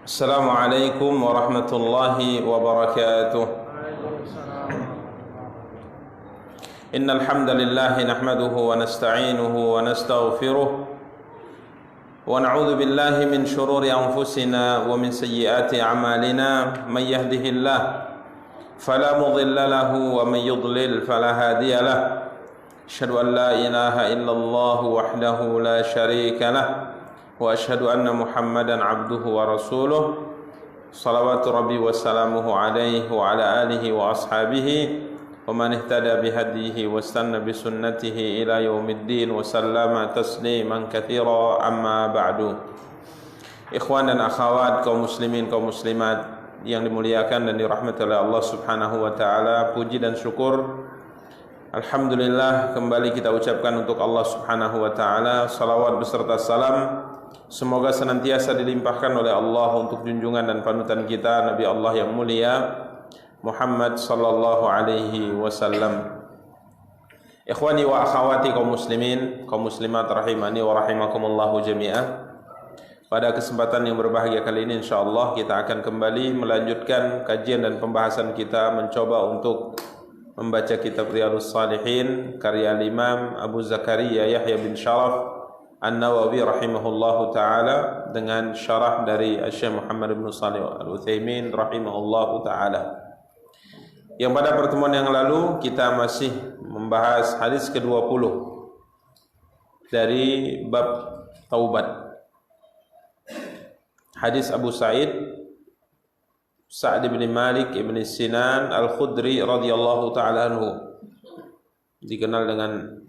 السلام عليكم ورحمة الله وبركاته. إن الحمد لله نحمده ونستعينه ونستغفره ونعوذ بالله من شرور أنفسنا ومن سيئات أعمالنا. من يهده الله فلا مضل له ومن يضلل فلا هادي له. أشهد أن لا إله إلا الله وحده لا شريك له وأشهد أن محمدا عبده ورسوله صلوات ربي وسلامه عليه وعلى آله وأصحابه ومن اهتدى بهديه واستنى بسنته إلى يوم الدين وسلم تسليما كثيرا. أما بعد. Ikhwan dan akhwat, kaum muslimin, kaum muslimat yang dimuliakan dan dirahmati oleh Allah Subhanahu wa taala, puji dan syukur alhamdulillah kembali kita ucapkan untuk Allah Subhanahu wa taala. Salawat beserta salam semoga senantiasa dilimpahkan oleh Allah untuk junjungan dan panutan kita Nabi Allah yang mulia Muhammad sallallahu alaihi wasallam. Ikhwani wa akhwati kaum muslimin, kaum muslimat rahimani wa rahimakumullahu jami'ah. Pada kesempatan yang berbahagia kali ini insyaallah kita akan kembali melanjutkan kajian dan pembahasan kita mencoba untuk membaca kitab Riyadhus Shalihin karya Imam Abu Zakaria Yahya bin Sharaf An-Nawawi rahimahullahu taala dengan syarah dari Syekh Muhammad bin Shalih Al-Utsaimin rahimahullahu taala. Yang pada pertemuan yang lalu kita masih membahas hadis ke-20 dari bab taubat. Hadis Abu Sa'd bin Malik bin Sinan Al-Khudri radhiyallahu taala anhu, dikenal dengan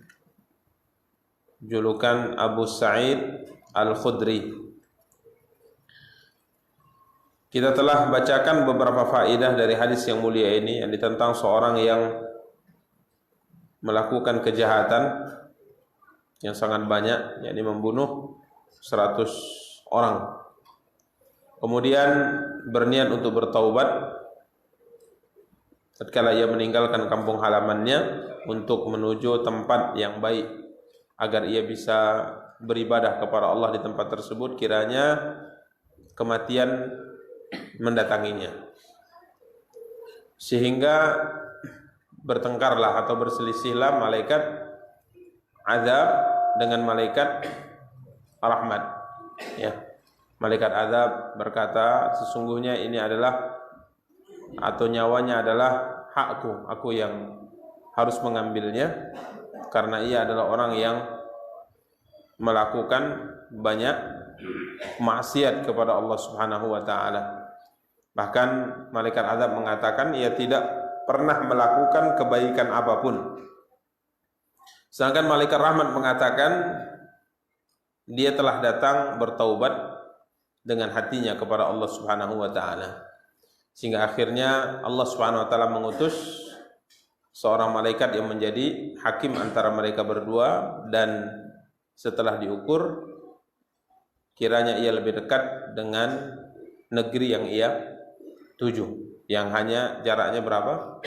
julukan Abu Sa'id Al-Khudri. Kita telah bacakan beberapa faedah dari hadis yang mulia ini, yang tentang seorang yang melakukan kejahatan yang sangat banyak, yakni membunuh 100 orang. Kemudian berniat untuk bertaubat tatkala ia meninggalkan kampung halamannya untuk menuju tempat yang baik agar ia bisa beribadah kepada Allah di tempat tersebut, kiranya kematian mendatanginya. Sehingga bertengkarlah atau berselisihlah malaikat azab dengan malaikat rahmat. Ya. Malaikat azab berkata, sesungguhnya ini adalah atau nyawanya adalah hakku, aku yang harus mengambilnya karena ia adalah orang yang melakukan banyak maksiat kepada Allah Subhanahu wa taala. Bahkan malaikat azab mengatakan ia tidak pernah melakukan kebaikan apapun. Sedangkan malaikat rahmat mengatakan dia telah datang bertaubat dengan hatinya kepada Allah Subhanahu wa taala. Sehingga akhirnya Allah Subhanahu wa taala mengutus seorang malaikat yang menjadi hakim antara mereka berdua, dan setelah diukur kiranya ia lebih dekat dengan negeri yang ia tuju, yang hanya jaraknya berapa?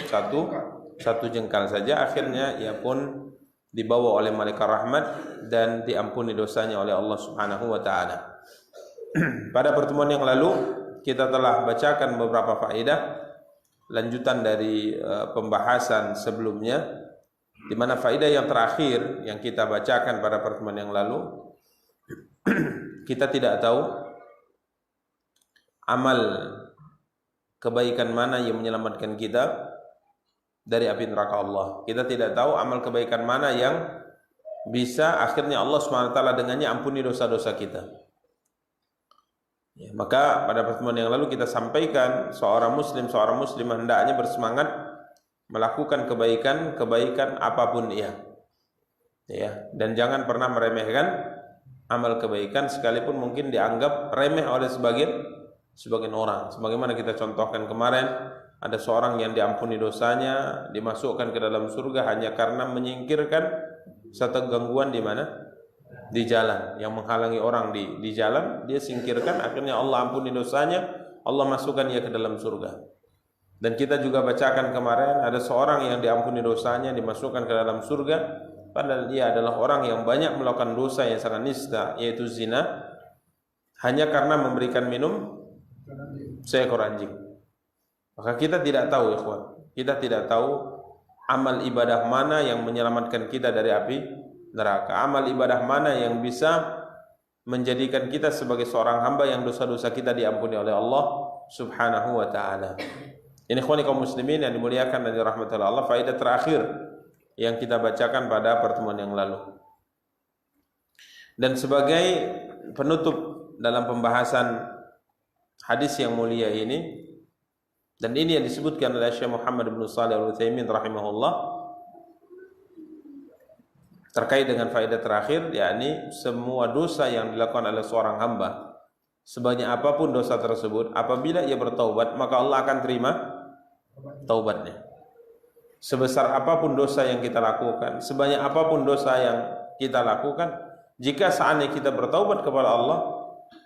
Satu jengkal saja. Akhirnya ia pun dibawa oleh malaikat rahmat dan diampuni dosanya oleh Allah Subhanahu wa taala. Pada pertemuan yang lalu kita telah bacakan beberapa faedah lanjutan dari pembahasan sebelumnya, di mana faedah yang terakhir yang kita bacakan pada pertemuan yang lalu, kita tidak tahu amal kebaikan mana yang menyelamatkan kita dari api neraka Allah. Kita tidak tahu amal kebaikan mana yang bisa akhirnya Allah SWT dengannya ampuni dosa-dosa kita. Ya, maka pada pertemuan yang lalu kita sampaikan seorang muslim, seorang muslimah hendaknya bersemangat melakukan kebaikan apapun ia. Ya, dan jangan pernah meremehkan amal kebaikan sekalipun mungkin dianggap remeh oleh sebagian orang. Sebagaimana kita contohkan kemarin, ada seorang yang diampuni dosanya, dimasukkan ke dalam surga hanya karena menyingkirkan satu gangguan di mana? Di jalan, yang menghalangi orang di jalan, dia singkirkan, akhirnya Allah ampuni dosanya, Allah masukkan ia ke dalam surga. Dan kita juga bacakan kemarin, ada seorang yang diampuni dosanya, dimasukkan ke dalam surga, padahal dia adalah orang yang banyak melakukan dosa yang sangat nista, yaitu zina, hanya karena memberikan minum Seekor anjing. Maka kita tidak tahu, ikhwan. Kita tidak tahu amal ibadah mana yang menyelamatkan kita dari api neraka. Amal ibadah mana yang bisa menjadikan kita sebagai seorang hamba yang dosa-dosa kita diampuni oleh Allah Subhanahu wa taala. Ini ikhwani kaum muslimin yang dimuliakan dan dirahmati Allah, faedah terakhir yang kita bacakan pada pertemuan yang lalu. Dan sebagai penutup dalam pembahasan hadis yang mulia ini, dan ini yang disebutkan oleh Syekh Muhammad bin Shalih Al-Utsaimin rahimahullah terkait dengan faedah terakhir, yakni semua dosa yang dilakukan oleh seorang hamba, sebanyak apapun dosa tersebut, apabila ia bertaubat, maka Allah akan terima taubatnya. Sebesar apapun dosa yang kita lakukan, sebanyak apapun dosa yang kita lakukan, jika seandainya kita bertaubat kepada Allah,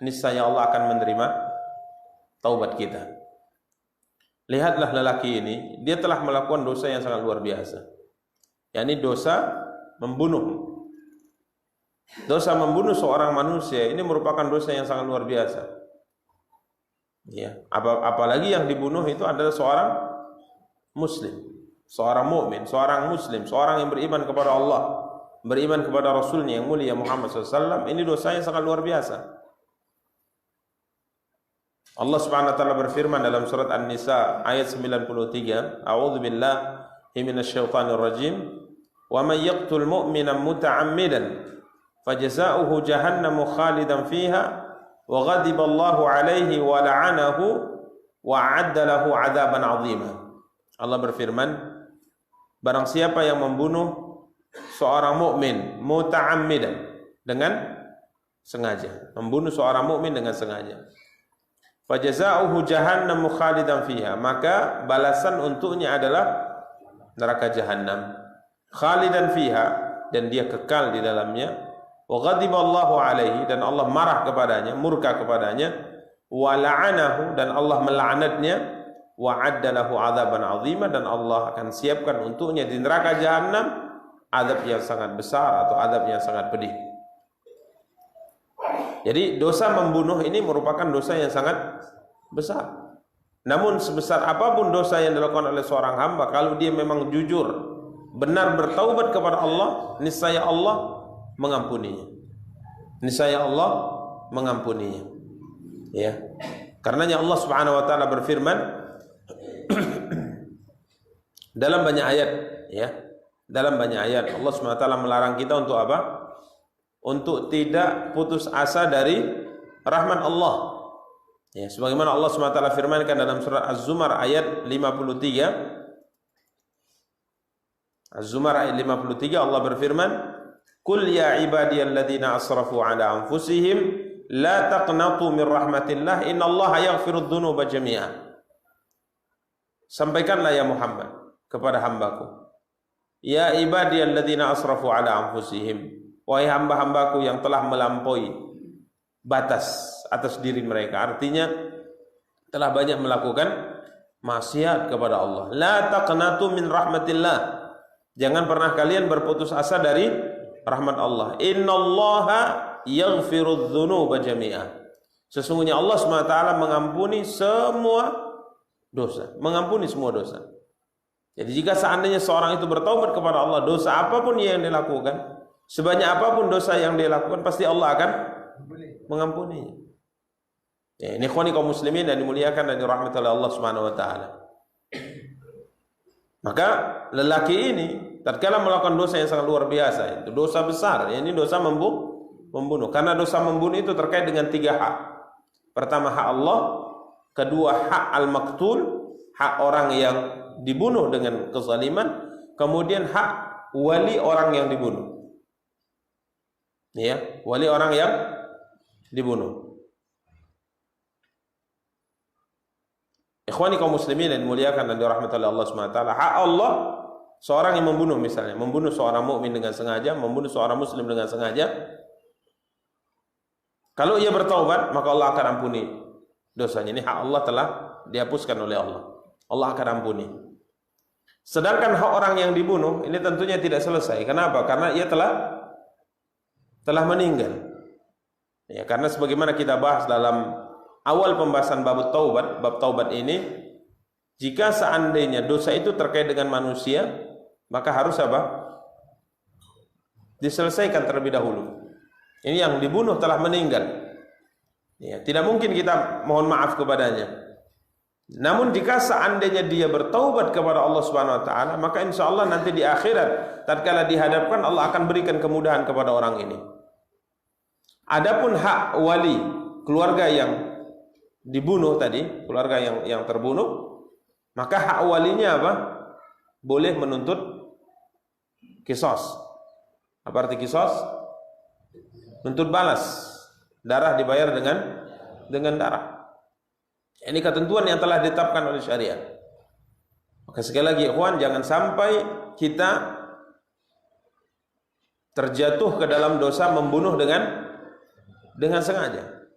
niscaya Allah akan menerima taubat kita. Lihatlah lelaki ini, dia telah melakukan dosa yang sangat luar biasa, yakni dosa membunuh. Dosa membunuh seorang manusia ini merupakan dosa yang sangat luar biasa. Ya, apalagi yang dibunuh itu adalah seorang muslim, seorang mukmin, seorang muslim, seorang yang beriman kepada Allah, beriman kepada Rasulnya yang mulia Muhammad SAW. Ini dosa yang sangat luar biasa. Allah Subhanahu wa taala berfirman dalam surat An-Nisa ayat 93, A'udzu billahi minasyaitonir rajim, "Wa may yaqtul mu'mina muta'ammidan fajaza'uhu jahannamu khalidan fiha wa ghadiba Allahu 'alaihi wa la'anahu wa 'adda lahu 'adzaban 'azima." Allah berfirman, barang siapa yang membunuh seorang mukmin muta'ammidan, dengan sengaja, membunuh seorang mukmin dengan sengaja, fajaza'uhu jahannamu khalidan fiha, maka balasan untuknya adalah neraka jahanam, khalidan fiha, dan dia kekal di dalamnya, wa ghadiballahu alaihi, dan Allah marah kepadanya, murka kepadanya, wa la'anahu, dan Allah melaknatnya, wa adda lahu 'adzaban 'azima, dan Allah akan siapkan untuknya di neraka jahanam azab yang sangat besar atau azab yang sangat pedih. Jadi dosa membunuh ini merupakan dosa yang sangat besar. Namun sebesar apapun dosa yang dilakukan oleh seorang hamba, kalau dia memang jujur, benar bertaubat kepada Allah, niscaya Allah mengampuninya. Niscaya Allah mengampuninya. Ya. Karenanya Allah Subhanahu wa taala berfirman dalam banyak ayat, ya. Dalam banyak ayat Allah Subhanahu wa taala melarang kita untuk apa? Untuk tidak putus asa dari rahmat Allah. Ya, sebagaimana Allah SWT firmankan dalam surat Az-Zumar ayat 53. Az-Zumar ayat 53 Allah berfirman, "Qul ya ibadiyalladzina asrafu ala anfusihim la taqnatu min rahmatillah innallaha yaghfirudz dzunuba jami'a." Sampaikanlah ya Muhammad kepada hambaku, ya ibadiyalladzina asrafu ala anfusihim, wahai hamba-hambaku yang telah melampaui batas atas diri mereka, artinya telah banyak melakukan maksiat kepada Allah. La taqnatu min rahmatillah, jangan pernah kalian berputus asa dari rahmat Allah. Innallaha yaghfirudz dzunuba jami'a, sesungguhnya Allah SWT mengampuni semua dosa, mengampuni semua dosa. Jadi jika seandainya seorang itu bertaubat kepada Allah, dosa apapun yang dilakukan, sebanyak apapun dosa yang dia lakukan, pasti Allah akan mengampuninya. Ya, ini ikhwani kaum muslimin dan dimuliakan dan dirahmati oleh Allah Subhanahu wa taala. Maka lelaki ini tatkala melakukan dosa yang sangat luar biasa, itu dosa besar, ya, ini dosa membunuh. Karena dosa membunuh itu terkait dengan 3 hak. Pertama hak Allah, kedua hak al-maktul, hak orang yang dibunuh dengan kezaliman, kemudian hak wali orang yang dibunuh. Ya, wali orang yang dibunuh. Ikhwani kaum muslimin dan dimuliakan dan dirahmati oleh Allah Subhanahu wa taala, hak Allah, seorang yang membunuh, misalnya membunuh seorang mukmin dengan sengaja, membunuh seorang muslim dengan sengaja, kalau ia bertaubat maka Allah akan ampuni dosanya. Ini hak Allah telah dihapuskan oleh Allah. Allah akan ampuni. Sedangkan hak orang yang dibunuh ini tentunya tidak selesai. Kenapa? Karena ia telah meninggal. Ya, karena sebagaimana kita bahas dalam awal pembahasan bab taubat ini, jika seandainya dosa itu terkait dengan manusia, maka harus apa? Diselesaikan terlebih dahulu. Ini yang dibunuh telah meninggal. Ya, tidak mungkin kita mohon maaf kepadanya. Namun jika seandainya dia bertaubat kepada Allah Subhanahu wa taala, maka insya Allah nanti di akhirat tatkala dihadapkan, Allah akan berikan kemudahan kepada orang ini. Adapun hak wali keluarga yang dibunuh tadi, keluarga yang terbunuh, maka hak walinya apa? Boleh menuntut qisas. Apa arti qisas? Menuntut balas. Darah dibayar dengan darah. Ini ketentuan yang telah ditetapkan oleh syariat. Maka sekali lagi ikhwan, jangan sampai kita terjatuh ke dalam dosa membunuh dengan sengaja.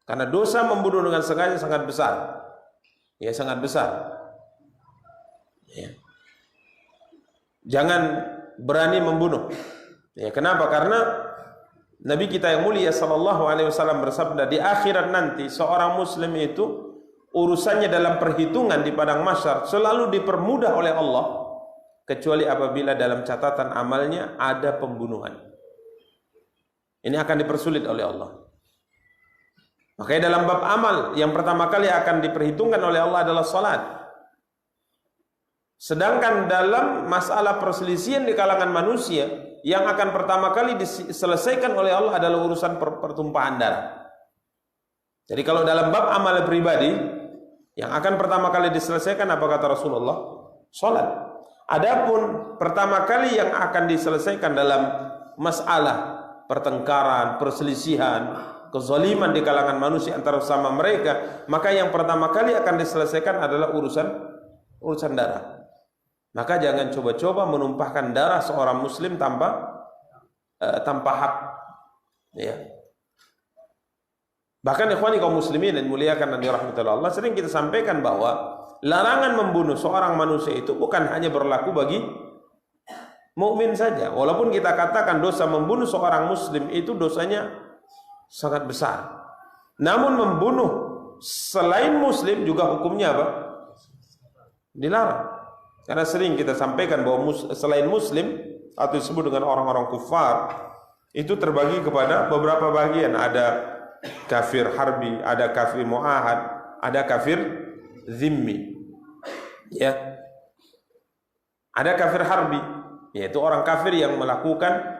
Karena dosa membunuh dengan sengaja sangat besar. Ya, sangat besar. Ya. Jangan berani membunuh. Ya, kenapa? Karena Nabi kita yang mulia sallallahu alaihi wasallam bersabda, di akhirat nanti seorang muslim itu urusannya dalam perhitungan di padang mahsyar selalu dipermudah oleh Allah, kecuali apabila dalam catatan amalnya ada pembunuhan. Ini akan dipersulit oleh Allah. Makanya dalam bab amal yang pertama kali akan diperhitungkan oleh Allah adalah salat. Sedangkan dalam masalah perselisihan di kalangan manusia, yang akan pertama kali diselesaikan oleh Allah adalah urusan pertumpahan darah. Jadi kalau dalam bab amal pribadi, yang akan pertama kali diselesaikan apa kata Rasulullah? Salat. Adapun pertama kali yang akan diselesaikan dalam masalah pertengkaran, perselisihan, kezaliman di kalangan manusia antara sama mereka, maka yang pertama kali akan diselesaikan adalah urusan darah. Maka jangan coba-coba menumpahkan darah seorang muslim tanpa hak. Ya. Bahkan ikhwani kaum muslimin dan muliakan dan dirahmati Allah, sering kita sampaikan bahwa larangan membunuh seorang manusia itu bukan hanya berlaku bagi mukmin saja. Walaupun kita katakan dosa membunuh seorang muslim itu dosanya sangat besar. Namun membunuh selain muslim juga hukumnya apa? Dilarang. Karena sering kita sampaikan bahwa selain muslim atau disebut dengan orang-orang kufar itu terbagi kepada beberapa bagian. Ada kafir harbi, ada kafir muahad, ada kafir zimmi. Ya. Ada kafir harbi, yaitu orang kafir yang melakukan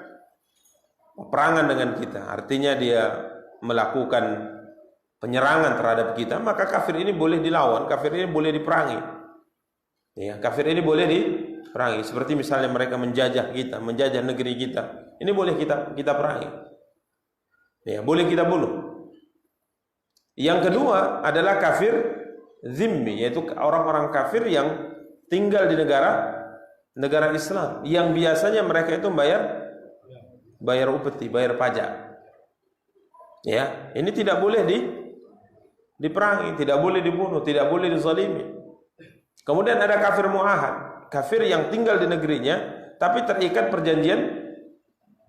peperangan dengan kita. Artinya dia melakukan penyerangan terhadap kita, maka kafir ini boleh dilawan, kafir ini boleh diperangi. Ya, kafir ini boleh diperangi. Seperti misalnya mereka menjajah kita, menjajah negeri kita, ini boleh kita perangi. Ya, boleh kita bunuh. Yang kedua adalah kafir zimmi, yaitu orang-orang kafir yang tinggal di negara Islam, yang biasanya mereka itu bayar upeti, bayar pajak. Ya, ini tidak boleh diperangi, tidak boleh dibunuh, tidak boleh dizalimi. Kemudian ada kafir muahad, kafir yang tinggal di negerinya tapi terikat perjanjian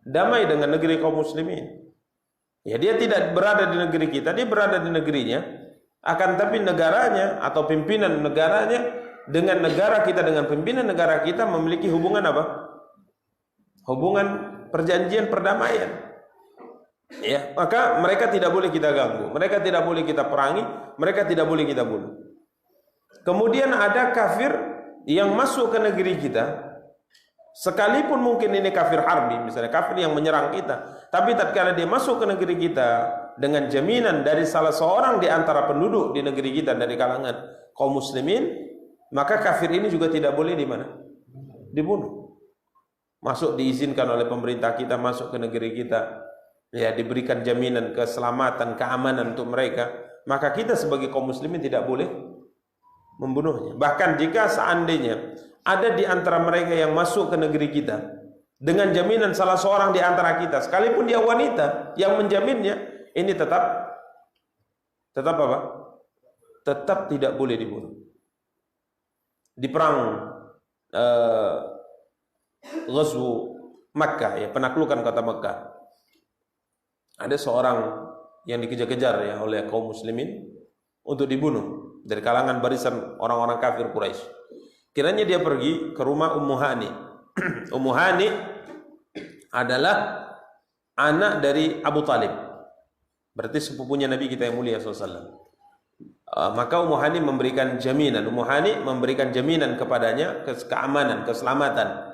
damai dengan negeri kaum muslimin. Ya, dia tidak berada di negeri kita, dia berada di negerinya, akan tapi negaranya atau pimpinan negaranya dengan negara kita, dengan pimpinan negara kita memiliki hubungan apa? Hubungan perjanjian perdamaian. Ya, maka mereka tidak boleh kita ganggu, mereka tidak boleh kita perangi, mereka tidak boleh kita bunuh. Kemudian ada kafir yang masuk ke negeri kita, sekalipun mungkin ini kafir harbi, misalnya kafir yang menyerang kita, tapi tatkala dia masuk ke negeri kita dengan jaminan dari salah seorang di antara penduduk di negeri kita dari kalangan kaum muslimin, maka kafir ini juga tidak boleh dibunuh. Masuk diizinkan oleh pemerintah kita masuk ke negeri kita, ya, diberikan jaminan keselamatan, keamanan untuk mereka, maka kita sebagai kaum muslimin tidak boleh membunuhnya. Bahkan jika seandainya ada di antara mereka yang masuk ke negeri kita dengan jaminan salah seorang di antara kita, sekalipun dia wanita yang menjaminnya, ini tetap apa? Tetap tidak boleh dibunuh. Di perang Ghazwu Makkah, ya, penaklukan kota Makkah, ada seorang yang dikejar-kejar ya oleh kaum muslimin, untuk dibunuh dari kalangan barisan orang-orang kafir Quraisy. Kiranya dia pergi ke rumah Ummu Hani. Ummu Hani adalah anak dari Abu Talib, berarti sepupunya Nabi kita yang mulia SAW. Maka Ummu Hani memberikan jaminan. Ummu Hani memberikan jaminan kepadanya keamanan, keselamatan.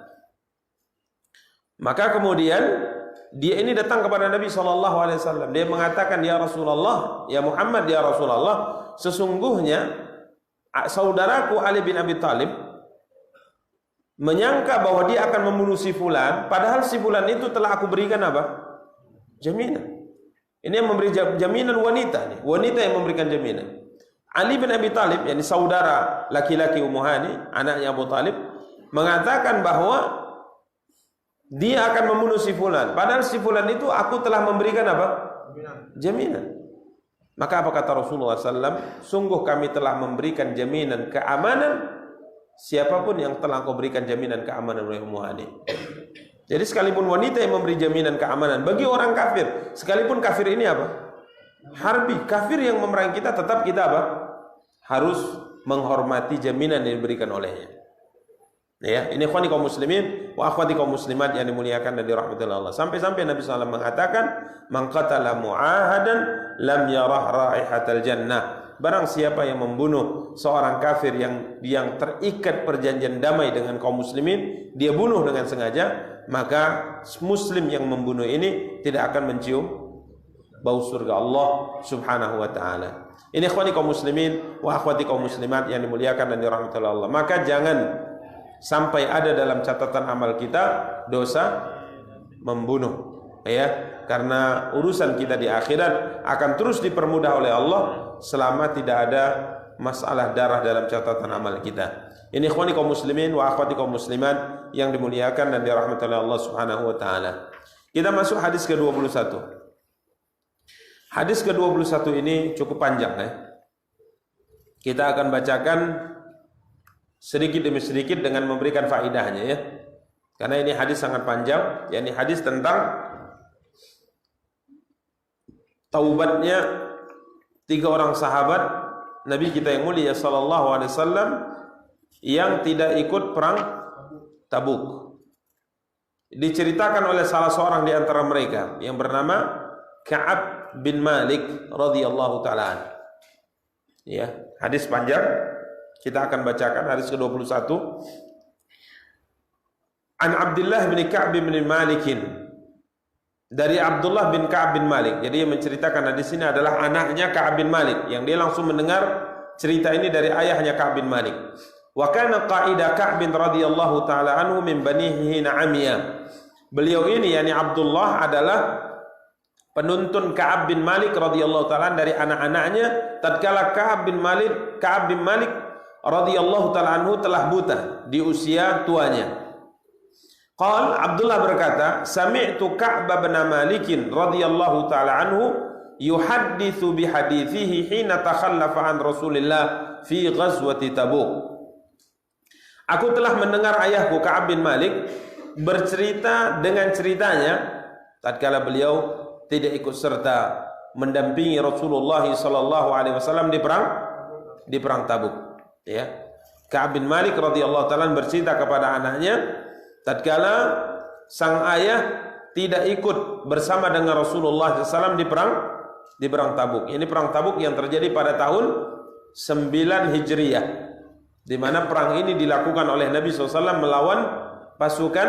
Maka kemudian dia ini datang kepada Nabi SAW. Dia mengatakan, ya Rasulullah, ya Muhammad, ya Rasulullah, sesungguhnya saudaraku Ali bin Abi Talib menyangka bahwa dia akan membunuh si fulan, padahal si fulan itu telah aku berikan apa? Jaminan. Ini yang memberi jaminan wanita, wanita yang memberikan jaminan. Ali bin Abi Talib, yakni saudara laki-laki Ummu Hani, anaknya Abu Talib, mengatakan bahwa dia akan membunuh si fulan, padahal si fulan itu aku telah memberikan apa? Jaminan. Maka apa kata Rasulullah SAW? Sungguh kami telah memberikan jaminan keamanan siapapun yang telah kau berikan jaminan keamanan oleh Ummu Hani. Jadi sekalipun wanita yang memberi jaminan keamanan bagi orang kafir, sekalipun kafir ini apa? Harbi, kafir yang memerangi kita, tetap kita apa? Harus menghormati jaminan yang diberikan olehnya. Ya, ini ikhwani kaum muslimin wa akhwati kaum muslimat yang dimuliakan dan dirahmati Allah. Sampai-sampai Nabi SAW mengatakan, "Man qatala mu'ahadan lam yarah raihatal jannah." Barang siapa yang membunuh seorang kafir yang terikat perjanjian damai dengan kaum muslimin, dia bunuh dengan sengaja, maka muslim yang membunuh ini tidak akan mencium bau surga Allah Subhanahu wa taala. Ini ikhwani kaum muslimin wa akhwati kaum muslimat yang dimuliakan dan dirahmati Allah. Maka jangan sampai ada dalam catatan amal kita dosa membunuh, ya, karena urusan kita di akhirat akan terus dipermudah oleh Allah selama tidak ada masalah darah dalam catatan amal kita. Ini ikhwani kaum muslimin wa akhwati kaum muslimat yang dimuliakan dan dirahmati oleh Allah Subhanahu wa taala. Kita masuk hadis ke-21. Hadis ke-21 ini cukup panjang, ya. Kita akan bacakan sedikit demi sedikit dengan memberikan faidahnya, ya. Karena ini hadis sangat panjang, yakni hadis tentang taubatnya 3 orang sahabat Nabi kita yang mulia sallallahu alaihi wasallam yang tidak ikut perang Tabuk. Diceritakan oleh salah seorang di antara mereka yang bernama Ka'ab bin Malik radhiyallahu taala. Ya, hadis panjang. Kita akan bacakan hadis ke-21. An Abdullah bin Ka'ab bin Malik, dari Abdullah bin Ka'ab bin Malik. Jadi yang menceritakan hadis ini adalah anaknya Ka'ab bin Malik, yang dia langsung mendengar cerita ini dari ayahnya Ka'ab bin Malik. Wa kana qaida Ka'ab bin radhiyallahu taala anhu min banihi Na'amiyah. Beliau ini, yakni Abdullah, adalah penuntun Ka'ab bin Malik radhiyallahu taala dari anak-anaknya tatkala Ka'ab bin Malik radhiyallahu taala anhu telah buta di usia tuanya. Abdullah berkata, sami'tu Ka'b bin Malik radhiyallahu taala anhu yuhadditsu bi hadithihi hina takhallafa an Rasulillah fi ghazwati Tabuk. Aku telah mendengar ayahku Ka'ab bin Malik bercerita dengan ceritanya tatkala beliau tidak ikut serta mendampingi Rasulullah sallallahu alaihi wasallam di perang Tabuk. Ya, Ka'ab bin Malik radhiyallahu taala bercerita kepada anaknya tatkala sang ayah tidak ikut bersama dengan Rasulullah SAW di perang Tabuk. Ini perang Tabuk yang terjadi pada tahun 9 Hijriah, di mana perang ini dilakukan oleh Nabi SAW melawan pasukan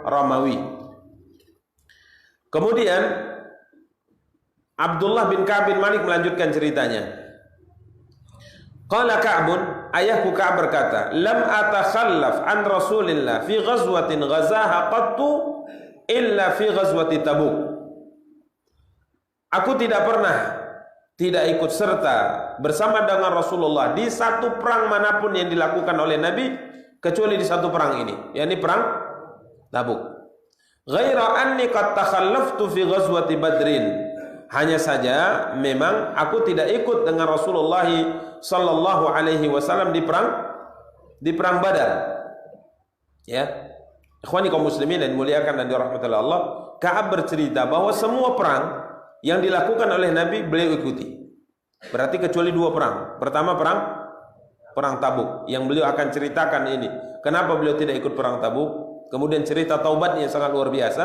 Romawi. Kemudian Abdullah bin Ka'ab bin Malik melanjutkan ceritanya. Qala Ka'bun, ayahku Ka'ab berkata, lam atakhallaf an Rasulillah fi ghazwatin ghazaha qattu illa fi ghazwati Tabuk. Aku tidak pernah tidak ikut serta bersama dengan Rasulullah di satu perang manapun yang dilakukan oleh Nabi kecuali di satu perang ini, yakni perang Tabuk. Ghaira anni qad takhallaftu fi ghazwati Badrin. Hanya saja memang aku tidak ikut dengan Rasulullah sallallahu alaihi wasallam di perang Badar. Ya. Ikhwani kaum muslimin dan dimuliakan dan dirahmati Allah, Ka'ab bercerita bahwa semua perang yang dilakukan oleh Nabi beliau ikuti. Berarti kecuali 2 perang. Pertama perang Tabuk yang beliau akan ceritakan ini. Kenapa beliau tidak ikut perang Tabuk? Kemudian cerita taubatnya yang sangat luar biasa.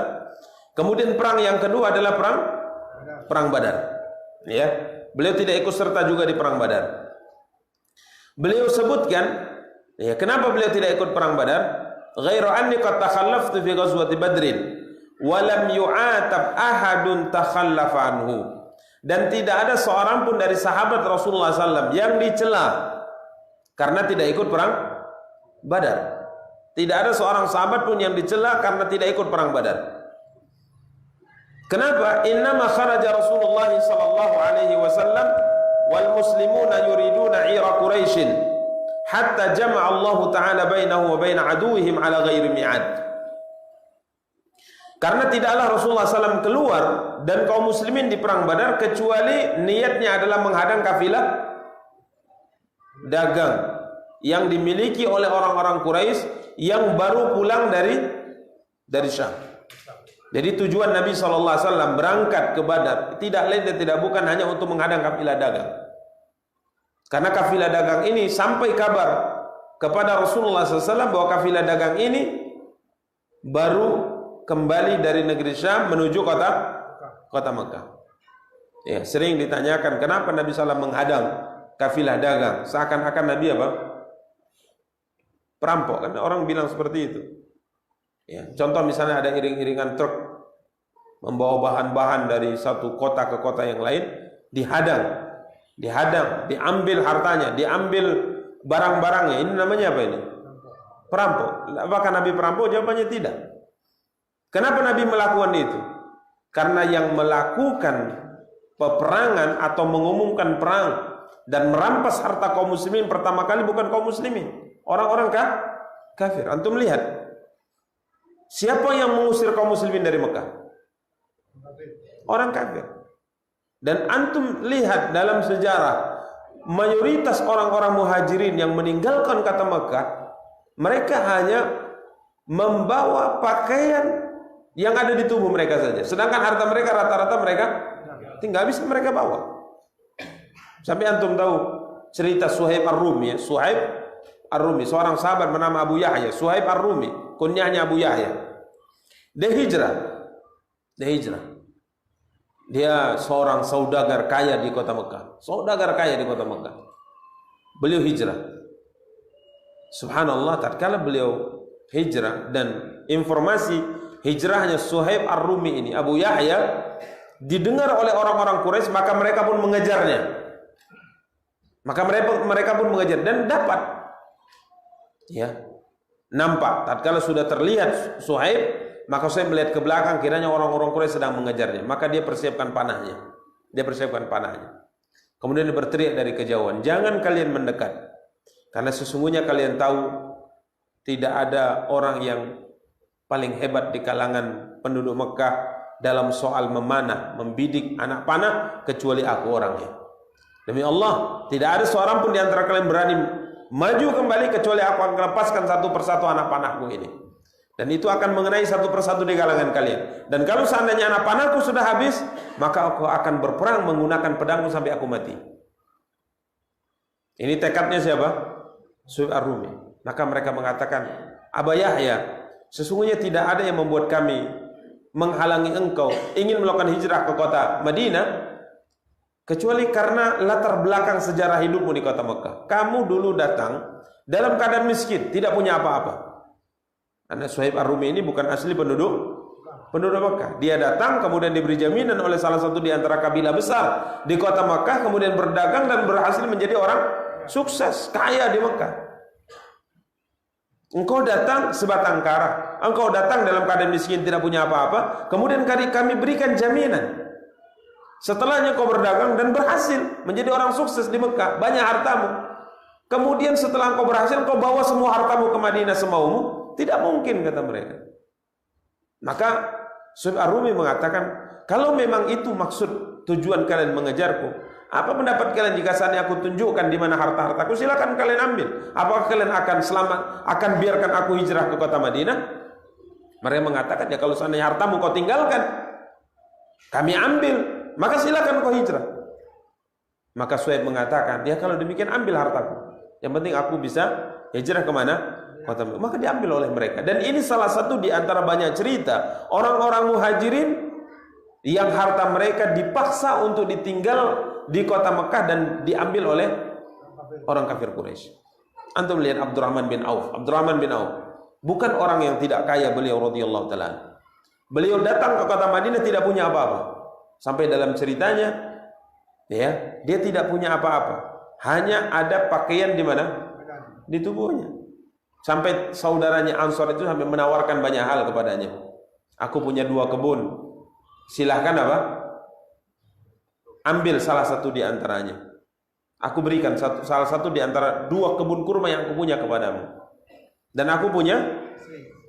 Kemudian perang yang kedua adalah perang Badar. Ya, beliau tidak ikut serta juga di perang Badar. Beliau sebutkan, ya, kenapa beliau tidak ikut perang Badar? Ghairu anni qad takhallaftu fi ghazwati Badrin wa lam yu'atab ahadun takhallafa anhu. Dan tidak ada seorang pun dari sahabat Rasulullah SAW yang dicela karena tidak ikut perang Badar. Tidak ada seorang sahabat pun yang dicela karena tidak ikut perang Badar. Kenapa? Innama kharaja Rasulullah sallallahu alaihi wasallam wal muslimuna yuriduna 'ira Quraisy hatta jama'a Allah taala bainahu wa bain aduwwihim ala ghairi mi'ad. Karena tidaklah Rasulullah SAW keluar dan kaum muslimin di perang Badar kecuali niatnya adalah menghadang kafilah dagang yang dimiliki oleh orang-orang Quraisy yang baru pulang dari Syam. Jadi tujuan Nabi SAW berangkat ke Badar tidak lain dan tidak bukan hanya untuk menghadang kafilah dagang. Karena kafilah dagang ini sampai kabar kepada Rasulullah SAW bahwa kafilah dagang ini baru kembali dari negeri Syam menuju kota Mekah. Ya, sering ditanyakan kenapa Nabi SAW menghadang kafilah dagang, seakan-akan Nabi apa? Perampok, kan orang bilang seperti itu. Ya, contoh misalnya ada iring-iringan truk membawa bahan-bahan dari satu kota ke kota yang lain, dihadang, diambil hartanya, diambil barang-barangnya. Ini namanya apa ini? Perampok. Apakah Nabi perampok? Jawabannya tidak. Kenapa Nabi melakukan itu? Karena yang melakukan peperangan atau mengumumkan perang dan merampas harta kaum muslimin pertama kali bukan kaum muslimin, orang-orang kafir. Antum lihat, siapa yang mengusir kaum muslimin dari Mekah? Orang kafir. Dan antum lihat dalam sejarah, mayoritas orang-orang muhajirin yang meninggalkan kota Mekah, mereka hanya membawa pakaian yang ada di tubuh mereka saja. Sedangkan harta mereka rata-rata mereka tinggal bisa mereka bawa. Sampai antum tahu cerita Suhaib Ar-Rumi, ya? Suhaib Ar-Rumi, seorang sahabat bernama Abu Yahya. Suhaib Ar-Rumi, kunyahnya Abu Yahya. Dia hijrah. Dia seorang saudagar kaya di kota Mekah. Beliau hijrah. Subhanallah, tatkala beliau hijrah dan informasi hijrahnya Suhaib Ar-Rumi ini, Abu Yahya, didengar oleh orang-orang Quraisy, maka mereka pun mengejarnya. Mereka pun mengejar dan dapat. Ya. Nampak tatkala sudah terlihat Suhaib, maka Suhaib melihat ke belakang, kiranya orang-orang Quraisy sedang mengejarnya, maka dia persiapkan panahnya. Kemudian dia berteriak dari kejauhan, "Jangan kalian mendekat. Karena sesungguhnya kalian tahu tidak ada orang yang paling hebat di kalangan penduduk Mekah dalam soal memanah, membidik anak panah kecuali aku orangnya. Demi Allah, tidak ada seorang pun di antara kalian berani maju kembali kecuali aku akan lepaskan satu persatu anak panahku ini. Dan itu akan mengenai satu persatu di kalangan kalian. Dan kalau seandainya anak panahku sudah habis, maka aku akan berperang menggunakan pedangku sampai aku mati." Ini tekadnya siapa? Suhaib Ar-Rumi. Maka mereka mengatakan, "Aba Yahya, sesungguhnya tidak ada yang membuat kami menghalangi engkau ingin melakukan hijrah ke kota Madinah kecuali karena latar belakang sejarah hidupmu di kota Mekah. Kamu dulu datang dalam keadaan miskin, tidak punya apa-apa." Karena Suhaib Ar-Rumi ini bukan asli penduduk Mekah. Dia datang kemudian diberi jaminan oleh salah satu di antara kabilah besar di kota Mekah, kemudian berdagang dan berhasil menjadi orang sukses, kaya di Mekah. Engkau datang sebatang kara, engkau datang dalam keadaan miskin, tidak punya apa-apa, kemudian kami berikan jaminan. Setelahnya kau berdagang dan berhasil menjadi orang sukses di Mekah, banyak hartamu. Kemudian setelah kau berhasil, kau bawa semua hartamu ke Madinah semaumu. Tidak mungkin, kata mereka. Maka Suhaib Ar-Rumi mengatakan, kalau memang itu maksud tujuan kalian mengejarku, apa pendapat kalian jika saatnya aku tunjukkan di mana harta-hartaku? Silakan kalian ambil. Apakah kalian akan selamat, akan biarkan aku hijrah ke kota Madinah? Mereka mengatakan, ya kalau seandainya hartamu kau tinggalkan, kami ambil, maka silakan kau hijrah. Maka Suhaib mengatakan, ya kalau demikian ambil hartaku, yang penting aku bisa hijrah kemana? Kota Mekah. Maka diambil oleh mereka. Dan ini salah satu di antara banyak cerita orang-orang muhajirin yang harta mereka dipaksa untuk ditinggal di kota Mekah dan diambil oleh orang kafir Quraisy. Antum lihat Abdurrahman bin Auf. Abdurrahman bin Auf bukan orang yang tidak kaya, beliau radhiyallahu taala. Beliau datang ke kota Madinah tidak punya apa-apa. Sampai dalam ceritanya, ya, dia tidak punya apa-apa. Hanya ada pakaian di mana? Di tubuhnya. Sampai saudaranya Ansor itu sampai menawarkan banyak hal kepadanya. Aku punya 2 kebun. Silahkan apa? Ambil salah satu di antaranya. Aku berikan salah satu di antara 2 kebun kurma yang aku punya kepadamu. Dan aku punya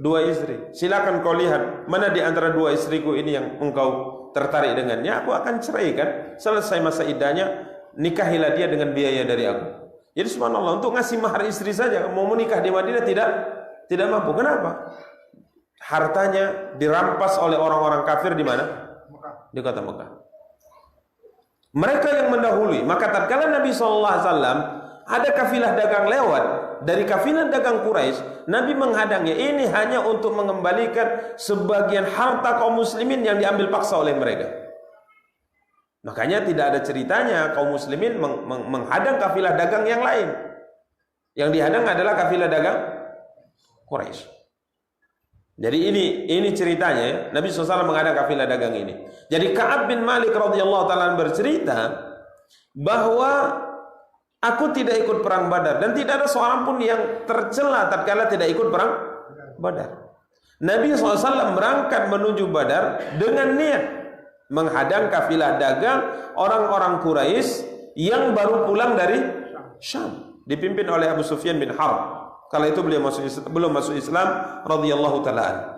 2 istri. Silakan kau lihat mana di antara 2 istriku ini yang engkau tertarik dengannya. Aku akan ceraikan. Selesai masa iddahnya, nikahilah dia dengan biaya dari aku. Jadi subhanallah, untuk ngasih mahar istri saja mau menikah di Madinah tidak mampu. Kenapa? Hartanya dirampas oleh orang-orang kafir di mana? Di kota Mekah. Mereka yang mendahului. Maka tatkala Nabi SAW ada kafilah dagang lewat dari kafilah dagang Quraisy, Nabi menghadangnya. Ini hanya untuk mengembalikan sebagian harta kaum muslimin yang diambil paksa oleh mereka. Makanya tidak ada ceritanya kaum muslimin menghadang kafilah dagang yang lain. Yang dihadang adalah kafilah dagang Quraisy. Jadi ini ceritanya ya. Nabi SAW menghadang kafilah dagang ini. Jadi Ka'ab bin Malik radhiyallahu taala bercerita bahwa aku tidak ikut perang Badar dan tidak ada seorang pun yang tercela tatkala tidak ikut perang Badar. Nabi SAW berangkat menuju Badar dengan niat menghadang kafilah dagang orang-orang Quraisy yang baru pulang dari Syam, dipimpin oleh Abu Sufyan bin Harb. Kala itu beliau belum masuk Islam radhiyallahu taala.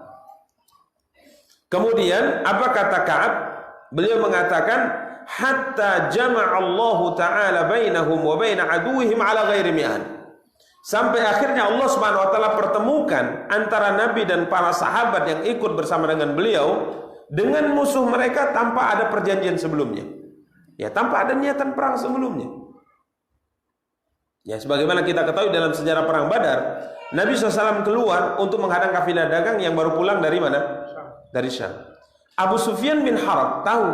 Kemudian apa kata Ka'ab? Beliau mengatakan, hatta jama'a Allah taala bainahum wa bain aduwwihim ala ghairi mi'an. Sampai akhirnya Allah Subhanahu wa taala pertemukan antara Nabi dan para sahabat yang ikut bersama dengan beliau dengan musuh mereka tanpa ada perjanjian sebelumnya. Ya, tanpa ada niatan perang sebelumnya. Ya, sebagaimana kita ketahui dalam sejarah perang Badar, Nabi SAW keluar untuk menghadang kafilah dagang yang baru pulang dari mana? Dari Syam. Abu Sufyan bin Harb tahu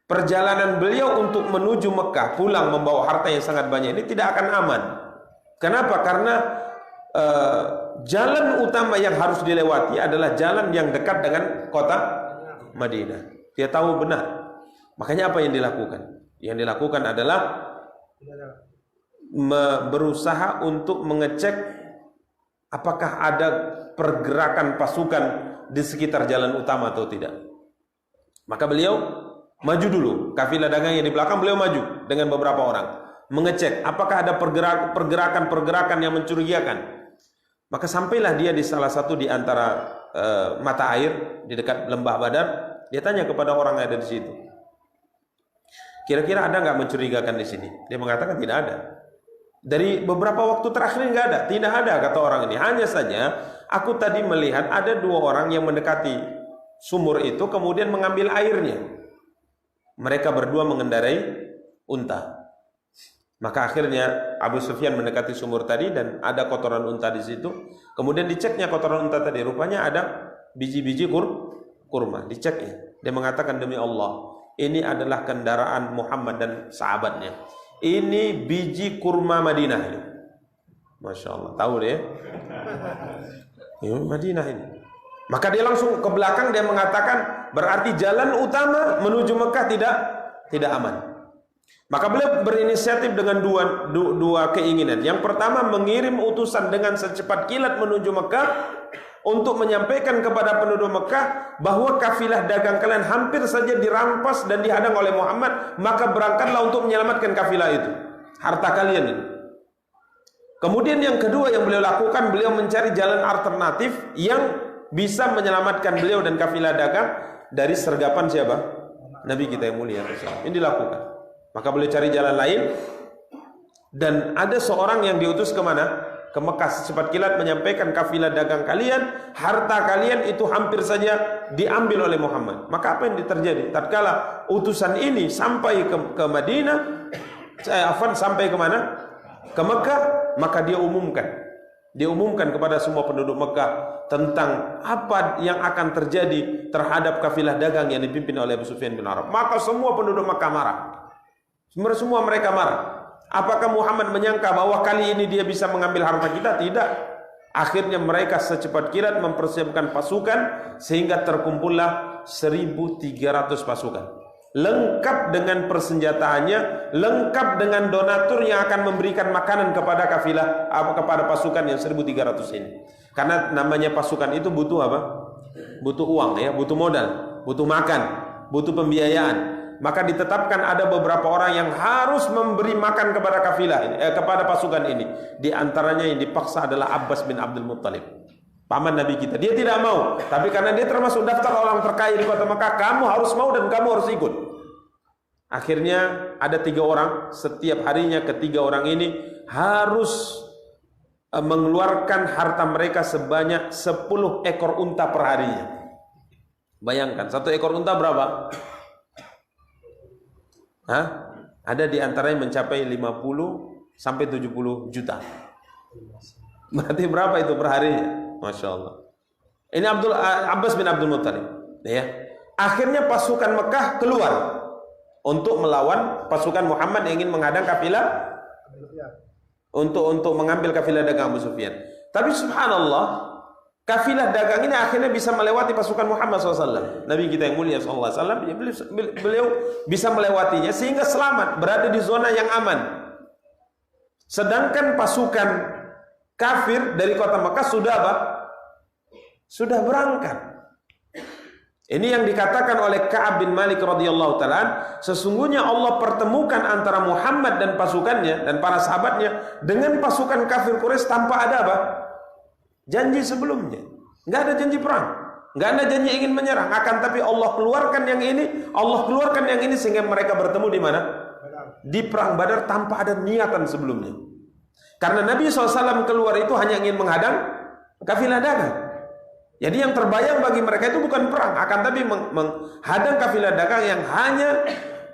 perjalanan beliau untuk menuju Mekah pulang membawa harta yang sangat banyak ini tidak akan aman. Kenapa? Karena jalan utama yang harus dilewati adalah jalan yang dekat dengan kota Madinah. Dia tahu benar. Makanya apa yang dilakukan? Yang dilakukan adalah berusaha untuk mengecek apakah ada pergerakan pasukan di sekitar jalan utama atau tidak. Maka beliau maju dulu, kafilah dagang yang di belakang beliau maju dengan beberapa orang mengecek apakah ada pergerakan yang mencurigakan. Maka sampailah dia di salah satu di antara mata air di dekat lembah Badar. Dia tanya kepada orang yang ada di situ, kira-kira ada nggak mencurigakan di sini? Dia mengatakan tidak ada. Dari beberapa waktu terakhir nggak ada, tidak ada kata orang ini. Hanya saja aku tadi melihat ada 2 orang yang mendekati sumur itu kemudian mengambil airnya. Mereka berdua mengendarai unta. Maka akhirnya Abu Sufyan mendekati sumur tadi dan ada kotoran unta di situ. Kemudian diceknya kotoran unta tadi, rupanya ada biji-biji kurma. Diceknya. Dia mengatakan, demi Allah, ini adalah kendaraan Muhammad dan sahabatnya. Ini biji kurma Madinah ini. Masya Allah, tahu deh. Ini Madinah ini. Maka dia langsung ke belakang, dia mengatakan berarti jalan utama menuju Mekah tidak aman. Maka beliau berinisiatif dengan dua keinginan. Yang pertama, mengirim utusan dengan secepat kilat menuju Mekah untuk menyampaikan kepada penduduk Mekah bahwa kafilah dagang kalian hampir saja dirampas dan dihadang oleh Muhammad, maka berangkatlah untuk menyelamatkan kafilah itu, harta kalian ini. Kemudian yang kedua yang beliau lakukan, beliau mencari jalan alternatif yang bisa menyelamatkan beliau dan kafilah dagang dari sergapan siapa? Nabi kita yang mulia. Ini dilakukan. Maka beliau cari jalan lain, dan ada seorang yang diutus ke mana? Ke Mekah secepat kilat menyampaikan kafilah dagang kalian, harta kalian itu hampir saja diambil oleh Muhammad. Maka apa yang terjadi? Tatkala utusan ini sampai ke Madinah, sampai ke mana? Ke Mekah. Maka dia umumkan kepada semua penduduk Mekah tentang apa yang akan terjadi terhadap kafilah dagang yang dipimpin oleh Abu Sufyan bin Harb. Maka semua penduduk Mekah marah. Semua mereka marah. Apakah Muhammad menyangka bahwa kali ini dia bisa mengambil harta kita? Tidak. Akhirnya mereka secepat kilat mempersiapkan pasukan sehingga terkumpullah 1.300 pasukan. Lengkap dengan persenjataannya, lengkap dengan donatur yang akan memberikan makanan kepada kafilah, kepada pasukan yang 1.300 ini. Karena namanya pasukan itu butuh apa? Butuh uang ya, butuh modal, butuh makan, butuh pembiayaan. Maka ditetapkan ada beberapa orang yang harus memberi makan kepada kafilah ini, kepada pasukan ini. Di antaranya yang dipaksa adalah Abbas bin Abdul Muttalib, paman Nabi kita. Dia tidak mau, tapi karena dia termasuk daftar orang terkaya di kota Mekah, kamu harus mau dan kamu harus ikut. Akhirnya ada 3 orang, setiap harinya ketiga orang ini harus mengeluarkan harta mereka sebanyak 10 ekor unta per harinya. Bayangkan, 1 ekor unta berapa? Ada di antaranya mencapai 50 sampai 70 juta. Berarti berapa itu per harinya? Masya Allah. Ini Abbas bin Abdul Muttalib. Ya. Akhirnya pasukan Mekah keluar untuk melawan pasukan Muhammad yang ingin menghadang kafilah, untuk mengambil kafilah dagang Abu Sufyan. Tapi subhanallah, kafilah dagang ini akhirnya bisa melewati pasukan Muhammad SAW. Nabi kita yang mulia SAW, beliau bisa melewatinya sehingga selamat, berada di zona yang aman. Sedangkan pasukan kafir dari kota Mekah sudah apa? Sudah berangkat. Ini yang dikatakan oleh Ka'ab bin Malik radhiyallahu ta'ala, sesungguhnya Allah pertemukan antara Muhammad dan pasukannya dan para sahabatnya dengan pasukan kafir Quraisy tanpa ada apa? Janji sebelumnya. Enggak ada janji perang, enggak ada janji ingin menyerang, akan tapi Allah keluarkan yang ini sehingga mereka bertemu di mana? Di perang Badar tanpa ada niatan sebelumnya. Karena Nabi SAW keluar itu hanya ingin menghadang kafilah dagang. Jadi yang terbayang bagi mereka itu bukan perang, akan tapi menghadang kafilah dagang yang hanya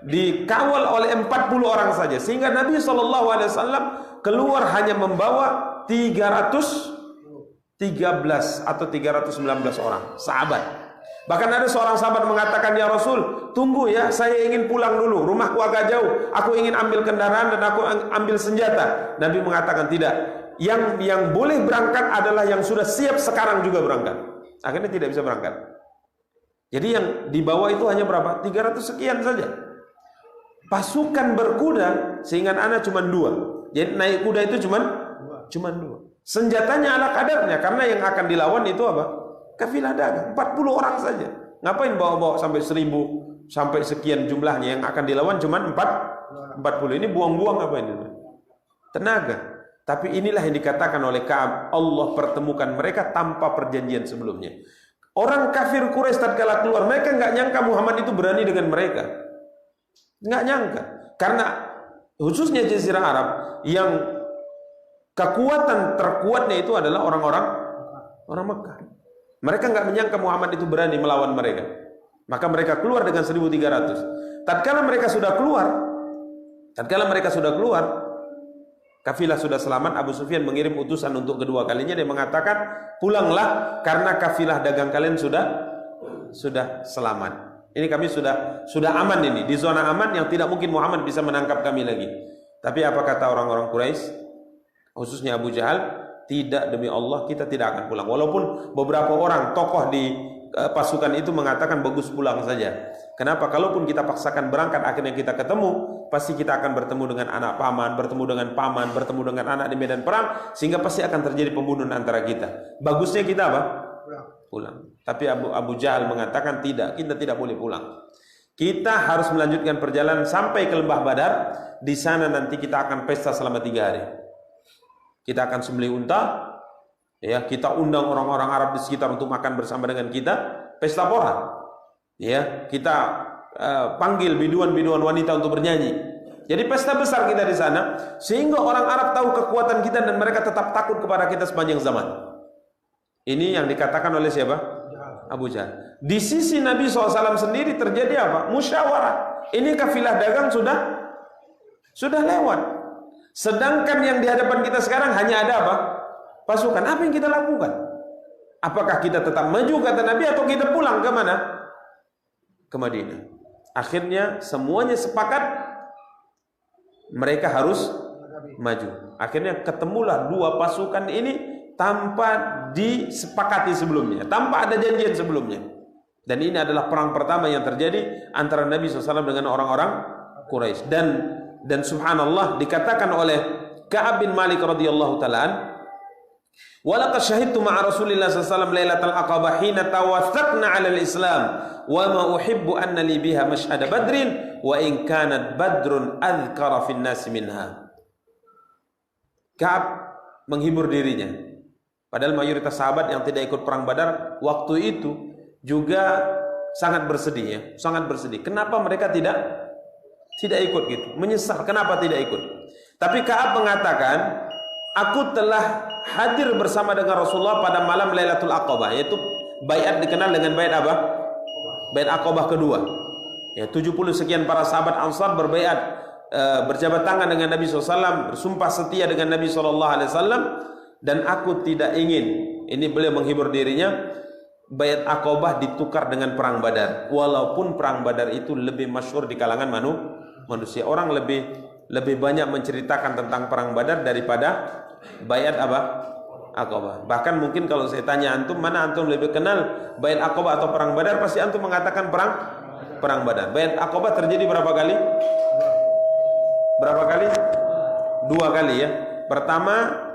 dikawal oleh 40 orang saja. Sehingga Nabi SAW keluar hanya membawa 313 atau 319 orang sahabat. Bahkan ada seorang sahabat mengatakan, ya Rasul, tunggu ya, saya ingin pulang dulu, rumahku agak jauh, aku ingin ambil kendaraan dan aku ambil senjata. Nabi mengatakan tidak, yang boleh berangkat adalah yang sudah siap sekarang juga berangkat. Akhirnya tidak bisa berangkat. Jadi yang dibawa itu hanya berapa? 300 sekian saja. Pasukan berkuda sehingga anak cuma 2. Jadi naik kuda itu cuma 2. Senjatanya ala kadarnya, karena yang akan dilawan itu apa? Kafilah dagang, 40 orang saja. Ngapain bawa-bawa sampai 1000 sampai sekian jumlahnya, yang akan dilawan cuma 40. Ini buang-buang apa ini? Tenaga. Tapi inilah yang dikatakan oleh Ka'ab, Allah pertemukan mereka tanpa perjanjian sebelumnya. Orang kafir Quraisy tatkala keluar, mereka enggak nyangka Muhammad itu berani dengan mereka. Enggak nyangka. Karena khususnya Jazirah Arab yang kekuatan terkuatnya itu adalah orang Mekah. Mereka enggak menyangka Muhammad itu berani melawan mereka. Maka mereka keluar dengan 1.300. Tatkala mereka sudah keluar, kafilah sudah selamat, Abu Sufyan mengirim utusan untuk kedua kalinya. Dia mengatakan, pulanglah karena kafilah dagang kalian sudah selamat. Ini kami sudah aman, ini di zona aman yang tidak mungkin Muhammad bisa menangkap kami lagi. Tapi apa kata orang-orang Quraisy, khususnya Abu Jahal? Tidak, demi Allah kita tidak akan pulang. Walaupun beberapa orang tokoh di pasukan itu mengatakan bagus pulang saja. Kenapa? Kalaupun kita paksakan berangkat, akhirnya kita ketemu, pasti kita akan bertemu dengan anak paman, bertemu dengan paman, bertemu dengan anak di medan perang, sehingga pasti akan terjadi pembunuhan antara kita. Bagusnya kita apa? Pulang. Tapi Abu Jahal mengatakan tidak, kita tidak boleh pulang. Kita harus melanjutkan perjalanan sampai ke lembah Badar. Di sana nanti kita akan pesta selama 3 hari. Kita akan sembelih unta, ya, kita undang orang-orang Arab di sekitar untuk makan bersama dengan kita, pesta pora. Ya, kita panggil biduan-biduan wanita untuk bernyanyi. Jadi pesta besar kita di sana, sehingga orang Arab tahu kekuatan kita dan mereka tetap takut kepada kita sepanjang zaman. Ini yang dikatakan oleh siapa? Abu Jahal. Di sisi Nabi SAW sendiri terjadi apa? Musyawarah. Ini kafilah dagang Sudah lewat. Sedangkan yang di hadapan kita sekarang hanya ada apa? Pasukan. Apa yang kita lakukan? Apakah kita tetap maju kata Nabi atau kita pulang ke mana? Ke Madinah. Akhirnya semuanya sepakat mereka harus maju. Akhirnya ketemulah dua pasukan ini tanpa disepakati sebelumnya, tanpa ada janjian sebelumnya. Dan ini adalah perang pertama yang terjadi antara Nabi SAW dengan orang-orang Quraisy. Dan subhanallah dikatakan oleh Ka'ab bin Malik radhiyallahu ta'ala, "Walaqad syahidtu ma'a Rasulillah sallallahu lailatal aqabah hina tawathaqna 'ala al-Islam wa ma uhibbu anna li biha mashhad badrin wa in kanat badrun adhkara fin nas minha." Ka'ab menghibur dirinya. Padahal mayoritas sahabat yang tidak ikut perang Badar waktu itu juga sangat bersedih ya, sangat bersedih. Kenapa mereka tidak ikut gitu? Menyesal kenapa tidak ikut. Tapi Ka'ab mengatakan, aku telah hadir bersama dengan Rasulullah pada malam Lailatul Aqabah, yaitu baiat dikenal dengan baiat apa? Baiat Aqabah kedua. Ya, 70 sekian para sahabat Ansar berbaiat, berjabat tangan dengan Nabi SAW, bersumpah setia dengan Nabi SAW. Dan aku tidak ingin, ini beliau menghibur dirinya, baiat Aqabah ditukar dengan perang Badar. Walaupun perang Badar itu lebih masyhur di kalangan manusia, orang lebih banyak menceritakan tentang perang Badar daripada baiat apa? Aqabah. Bahkan mungkin kalau saya tanya antum, mana antum lebih kenal baiat Aqabah atau perang Badar, pasti antum mengatakan perang Badar. Baiat Aqabah terjadi berapa kali? Berapa kali? 2 kali ya. Pertama,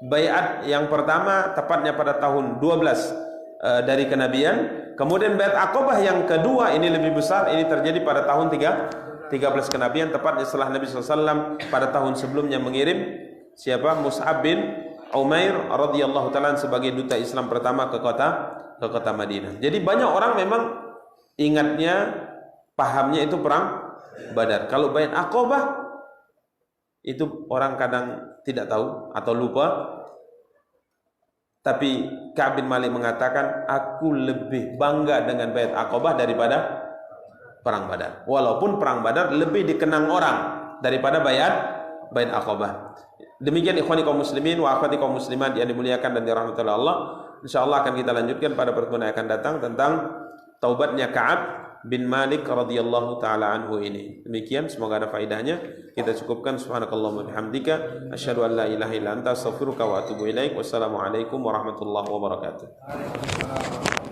baiat yang pertama tepatnya pada tahun 12 dari kenabian. Kemudian baiat Aqabah yang kedua ini lebih besar, ini terjadi pada tahun 13 kenabian, tepatnya setelah Nabi SAW pada tahun sebelumnya mengirim siapa? Mus'ab bin Umair radhiyallahu ta'ala sebagai duta Islam pertama ke kota Madinah. Jadi banyak orang memang ingatnya, pahamnya itu perang Badar. Kalau baiat Aqabah itu orang kadang tidak tahu atau lupa. Tapi Ka'ab bin Malik mengatakan, aku lebih bangga dengan baiat Aqabah daripada perang Badar. Walaupun perang Badar lebih dikenang orang daripada baiat Aqabah. Demikian ikhwani kaum muslimin wa akhwati kaum muslimat yang dimuliakan dan dirahmati oleh Allah. Insyaallah akan kita lanjutkan pada pertemuan yang akan datang tentang taubatnya Ka'ab bin Malik radhiyallahu taala anhu ini. Demikian, semoga ada faedahnya. Kita cukupkan. Subhanakallahumma bihamdika asyhadu an la ilaha illa anta astaghfiruka wa atubu ilaik. Wassalamualaikum warahmatullahi wabarakatuh.